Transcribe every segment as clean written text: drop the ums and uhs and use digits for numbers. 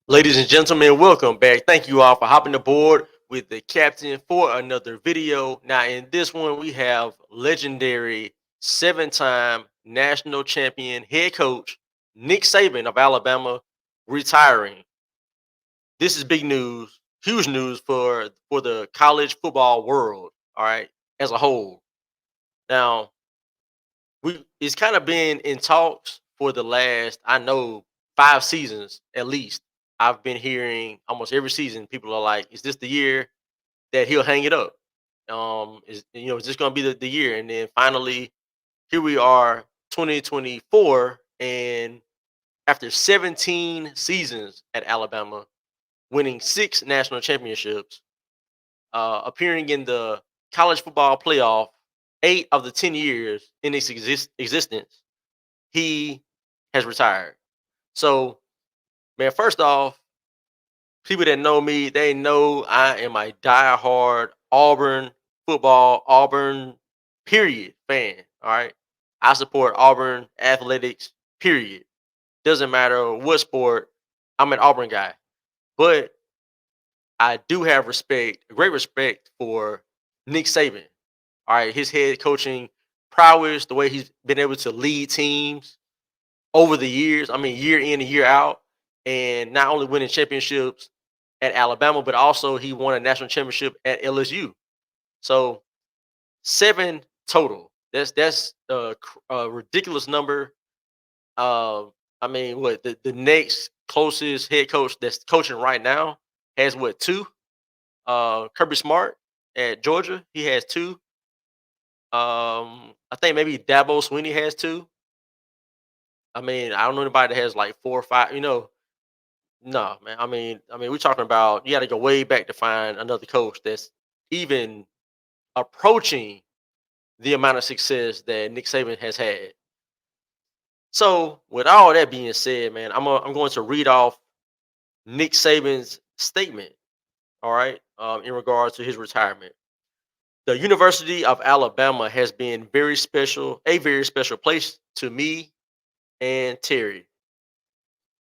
Ladies and gentlemen, welcome back. Thank you all for hopping aboard with the captain for another video. Now, in this one, we have legendary 7-time national champion head coach Nick Saban of Alabama retiring. This is big news, huge news for the college football world, all right, as a whole. Now, we it's kind of been in talks for the last, I know, 5 seasons at least. I've been hearing almost every season people are like, "Is this the year that he'll hang it up? Is this going to be the year?" And then finally, here we are, 2024, and after 17 seasons at Alabama, winning 6 national championships, appearing in the college football playoff 8 of the 10 years in its existence, he has retired. So, man, first off, people that know me, they know I am a diehard Auburn football, Auburn period fan. All right. I support Auburn athletics, period. Doesn't matter what sport, I'm an Auburn guy. But I do have great respect for Nick Saban. All right. His head coaching prowess, the way he's been able to lead teams over the years. I mean, year in and year out, and not only winning championships at Alabama, but also he won a national championship at LSU. So 7 total. That's a ridiculous number. I mean, what the next closest head coach that's coaching right now has what, two? Kirby Smart at Georgia, he has two. I think maybe Dabo Sweeney has two. I mean, I don't know anybody that has like 4 or 5. No, man. I mean, we're talking about you got to go way back to find another coach that's even approaching the amount of success that Nick Saban has had. So, with all that being said, man, I'm going to read off Nick Saban's statement. All right, in regards to his retirement, the University of Alabama has been a very special place to me and Terry.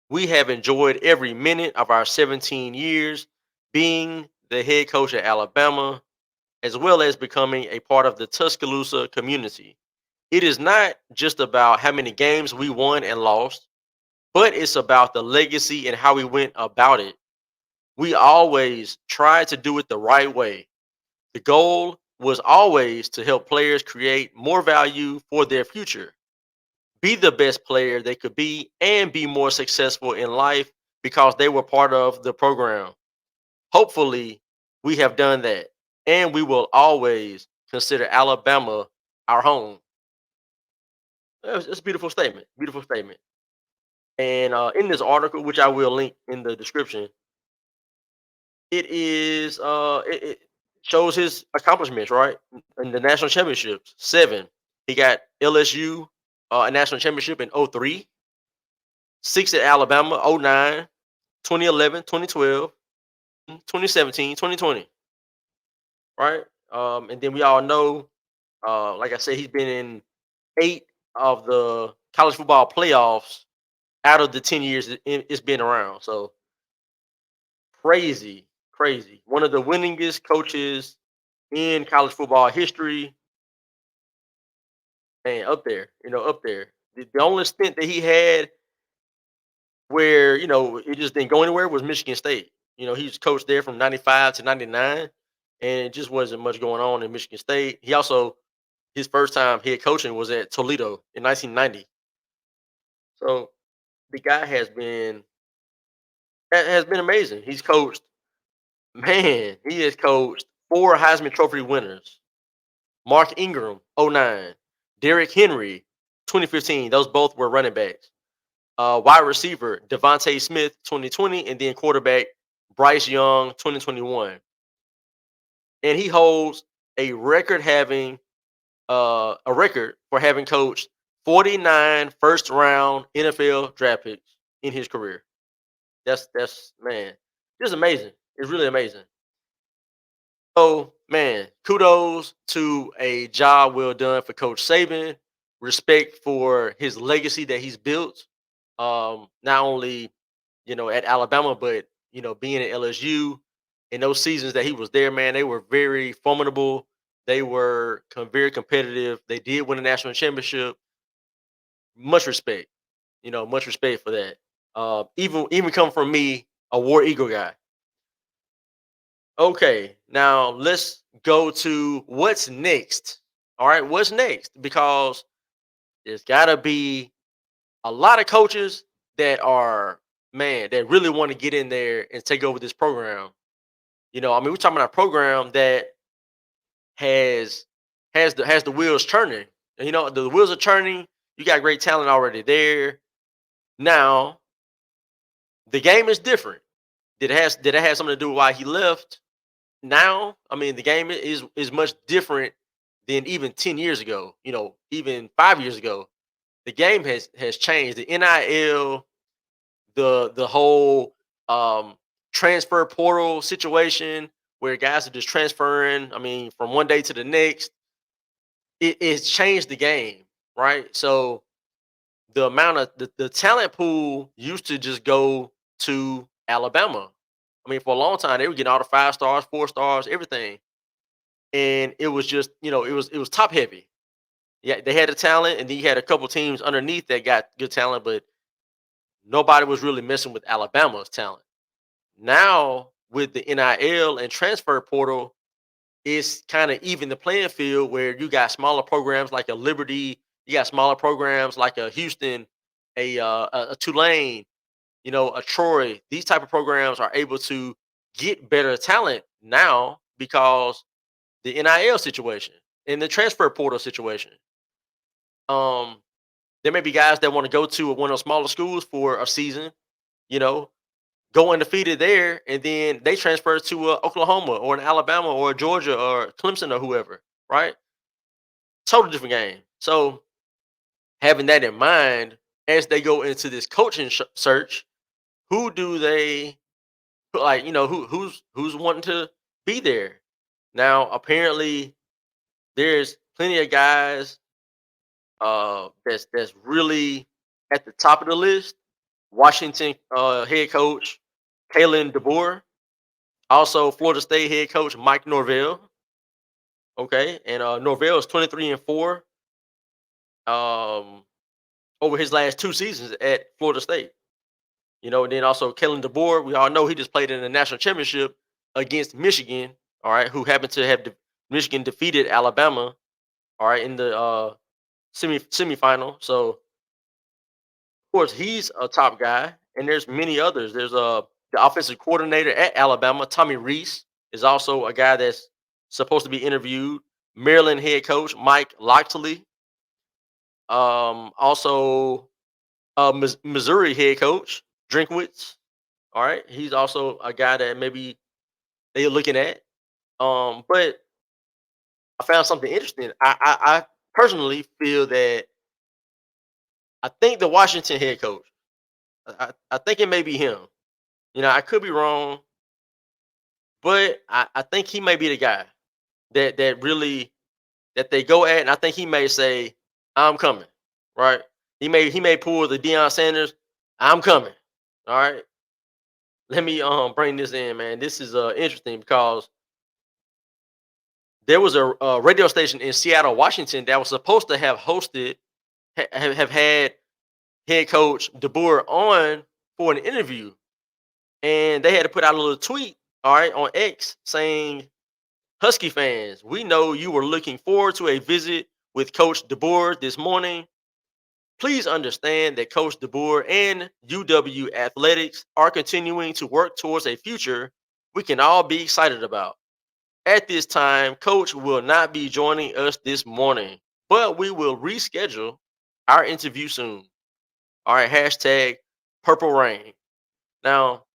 We have enjoyed every minute of our 17 years being the head coach at Alabama, as well as becoming a part of the Tuscaloosa community. It is not just about how many games we won and lost, but it's about the legacy and how we went about it. We always tried to do it the right way. The goal was always to help players create more value for their future, be the best player they could be, and be more successful in life because they were part of the program. Hopefully, we have done that, and we will always consider Alabama our home. It's a beautiful statement. Beautiful statement. And in this article, which I will link in the description, it shows his accomplishments, right? In the national championships, 7. He got LSU a national championship in '03, 6 at Alabama, '09, 2011, 2012, 2017, 2020, right? And then we all know, like I said, he's been in 8 of the college football playoffs out of the 10 years it's been around. So crazy, crazy. One of the winningest coaches in college football history, and up there, up there. The only stint that he had where it just didn't go anywhere was Michigan State. He was coached there from '95 to '99, and it just wasn't much going on in Michigan State. He also his first time head coaching was at Toledo in 1990. So the guy has been amazing. He has coached 4 Heisman Trophy winners. Mark Ingram, '09. Derrick Henry, 2015. Those both were running backs. Wide receiver, Devontae Smith, 2020. And then quarterback, Bryce Young, 2021. And he holds a a record for having coached 49 first round NFL draft picks in his career. That's man, just amazing. It's really amazing. So, man, kudos to a job well done for Coach Saban. Respect for his legacy that he's built. Not only at Alabama, but being at LSU in those seasons that he was there, man, they were very formidable. They were very competitive. They did win a national championship. Much respect, much respect for that. Even come from me, a War Eagle guy. Okay, now let's go to what's next. All right, what's next? Because there's got to be a lot of coaches that are, man, that really want to get in there and take over this program. I mean, we're talking about a program that has has the wheels turning. And, the wheels are turning. You got great talent already there. Now the game is different. Did it have something to do with why he left? Now, I mean, the game is much different than even 10 years ago. Even 5 years ago, the game has changed. The NIL, the whole transfer portal situation where guys are just transferring. I mean, from one day to the next, it's changed the game, right? So the amount of the talent pool used to just go to Alabama. I mean, for a long time, they were getting all the 5 stars, 4 stars, everything, and it was just it was top heavy. Yeah, they had the talent, and then you had a couple teams underneath that got good talent, but nobody was really messing with Alabama's talent. Now with the NIL and transfer portal, it's kind of even the playing field where you got smaller programs like a Liberty, you got smaller programs like a Houston, a Tulane, a Troy. These type of programs are able to get better talent now because the NIL situation and the transfer portal situation. Um, there may be guys that want to go to one of those smaller schools for a season, you know, go undefeated there, and then they transfer to Oklahoma or an Alabama or Georgia or Clemson or whoever, right? Total different game. So having that in mind, as they go into this coaching search, who do they like? Who's wanting to be there? Now, apparently, there's plenty of guys that's really at the top of the list. Washington head coach Kalen DeBoer, also Florida State head coach Mike Norvell. Okay, and Norvell is 23-4 um, over his last 2 seasons at Florida State. And then also Kellen DeBoer, we all know he just played in the national championship against Michigan. All right, who happened to have Michigan defeated Alabama. All right, in the semifinal. So of course he's a top guy, and there's many others. There's the offensive coordinator at Alabama, Tommy Reese, is also a guy that's supposed to be interviewed. Maryland head coach Mike Locksley, also Missouri head coach Drinkwitz. All right, he's also a guy that maybe they're looking at. But I found something interesting. I personally feel that I think the Washington head coach. I think it may be him. I could be wrong, but I think he may be the guy that really that they go at, and I think he may say, "I'm coming." Right? He may pull the Deion Sanders. I'm coming. All right. Let me bring this in, man. This is interesting because there was a radio station in Seattle, Washington, that was supposed to have hosted, have had head coach DeBoer on for an interview, and they had to put out a little tweet, all right, on X saying, "Husky fans, we know you were looking forward to a visit with Coach DeBoer this morning. Please understand that Coach DeBoer and UW Athletics are continuing to work towards a future we can all be excited about. At this time, Coach will not be joining us this morning, but we will reschedule our interview soon." All right, hashtag Purple Rain. Now,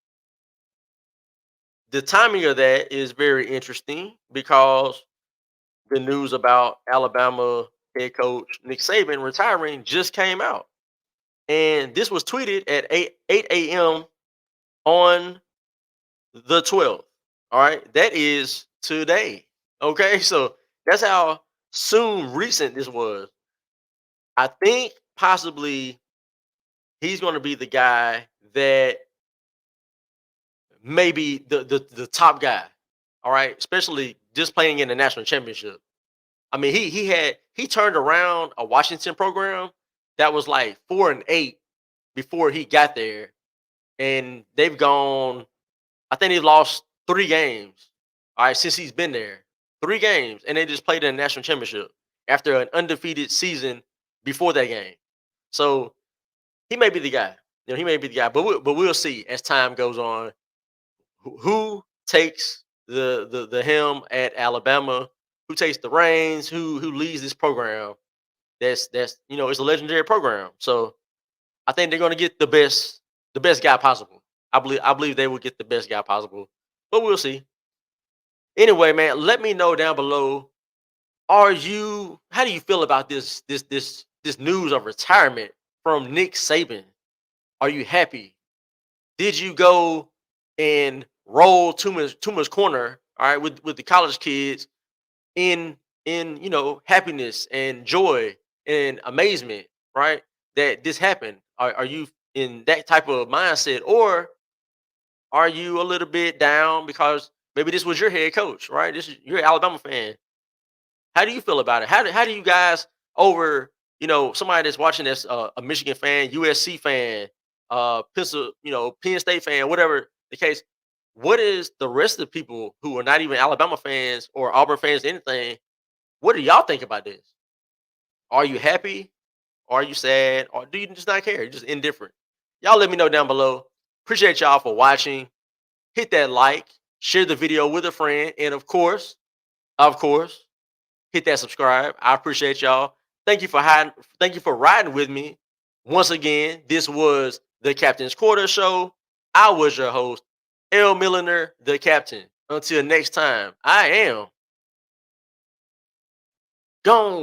the timing of that is very interesting because the news about Alabama head coach Nick Saban retiring just came out. And this was tweeted at 8 a.m. on the 12th. All right, that is today. Okay, so that's how soon recent this was. I think possibly he's going to be the guy that maybe the top guy. All right, especially just playing in the national championship. I mean, he turned around a Washington program that was like 4-8 before he got there, and they've gone. I think they've lost 3 games. All right, since he's been there, 3 games, and they just played in the national championship after an undefeated season before that game. So he may be the guy. He may be the guy, but we'll see as time goes on who takes the helm at Alabama, who takes the reins, who leads this program. That's it's a legendary program. So I think they're going to get the best guy possible. I believe they will get the best guy possible, but we'll see. Anyway, man, let me know down below. How do you feel about this news of retirement from Nick Saban? Are you happy? Did you go and roll too much corner, all right, with the college kids in happiness and joy and amazement, right? That this happened. Are you in that type of mindset, or are you a little bit down because maybe this was your head coach, right? You're an Alabama fan. How do you feel about it? How do you guys over somebody that's watching that's a Michigan fan, USC fan, Penn State fan, whatever the case? What is the rest of the people who are not even Alabama fans or Auburn fans, anything? What do y'all think about this? Are you happy? Are you sad? Or do you just not care? You're just indifferent? Y'all let me know down below. Appreciate y'all for watching. Hit that like, share the video with a friend, and of course, hit that subscribe. I appreciate y'all. Thank you for riding with me. Once again, this was the Captain's Quarter Show. I was your host, L. Milliner, the Captain. Until next time, I am gone.